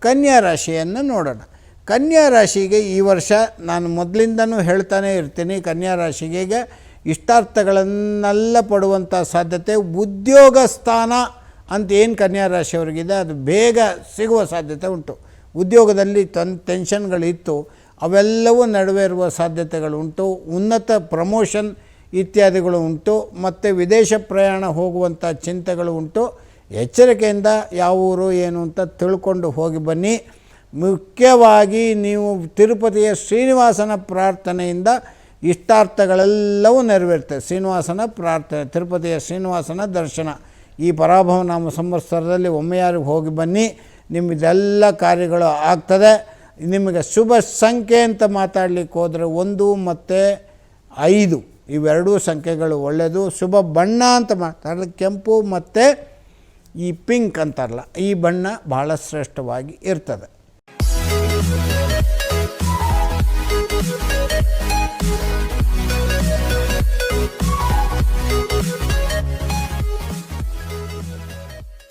ಕನ್ಯಾ ರಾಶಿಯನ್ನು ನೋಡೋಣ. ಕನ್ಯಾ ರಾಶಿಗೆ ಈ ವರ್ಷ ನಾನು ಮೊದಲಿಂದನೂ ಹೇಳ್ತಾನೆ ಇರ್ತೀನಿ, ಕನ್ಯಾ ರಾಶಿಗೆ ಇಷ್ಟಾರ್ಥಗಳನ್ನೆಲ್ಲ ಪಡುವಂಥ ಸಾಧ್ಯತೆ, ಉದ್ಯೋಗ ಸ್ಥಾನ ಅಂತ ಏನು ಕನ್ಯಾ ರಾಶಿಯವರಿಗಿದೆ ಅದು ಬೇಗ ಸಿಗುವ ಸಾಧ್ಯತೆ ಉಂಟು. ಉದ್ಯೋಗದಲ್ಲಿ ಟೆನ್ಷನ್ಗಳಿತ್ತು, ಅವೆಲ್ಲವೂ ನೆರವೇರುವ ಸಾಧ್ಯತೆಗಳುಂಟು. ಉನ್ನತ ಪ್ರಮೋಷನ್ ಇತ್ಯಾದಿಗಳು ಉಂಟು. ಮತ್ತು ವಿದೇಶ ಪ್ರಯಾಣ ಹೋಗುವಂಥ ಚಿಂತೆಗಳು ಉಂಟು. ಎಚ್ಚರಿಕೆಯಿಂದ ಯಾವ ಊರು ಏನು ಅಂತ ತಿಳ್ಕೊಂಡು ಹೋಗಿ ಬನ್ನಿ. ಮುಖ್ಯವಾಗಿ ನೀವು ತಿರುಪತಿಯ ಶ್ರೀನಿವಾಸನ ಪ್ರಾರ್ಥನೆಯಿಂದ ಇಷ್ಟಾರ್ಥಗಳೆಲ್ಲವೂ ನೆರವೇರ್ತವೆ. ಶ್ರೀನಿವಾಸನ ಪ್ರಾರ್ಥನೆ, ತಿರುಪತಿಯ ಶ್ರೀನಿವಾಸನ ದರ್ಶನ ಈ ಪರಾಭವ ನಾಮ ಸಂವತ್ಸರದಲ್ಲಿ ಒಮ್ಮೆಯಾರು ಹೋಗಿ ಬನ್ನಿ, ನಿಮ್ಮದೆಲ್ಲ ಕಾರ್ಯಗಳು ಆಗ್ತದೆ. ನಿಮಗೆ ಶುಭ ಸಂಖ್ಯೆ ಅಂತ ಮಾತಾಡಲಿಕ್ಕೆ ಹೋದರೆ 1 ಮತ್ತು 5 ಇವೆರಡೂ ಸಂಖ್ಯೆಗಳು ಒಳ್ಳೆಯದು. ಶುಭ ಬಣ್ಣ ಅಂತ ಮಾತಾಡಲಿಕ್ಕೆ ಕೆಂಪು ಮತ್ತು ಈ ಪಿಂಕ್ ಅಂತಾರಲ್ಲ, ಈ ಬಣ್ಣ ಭಾಳ ಶ್ರೇಷ್ಠವಾಗಿ ಇರ್ತದೆ.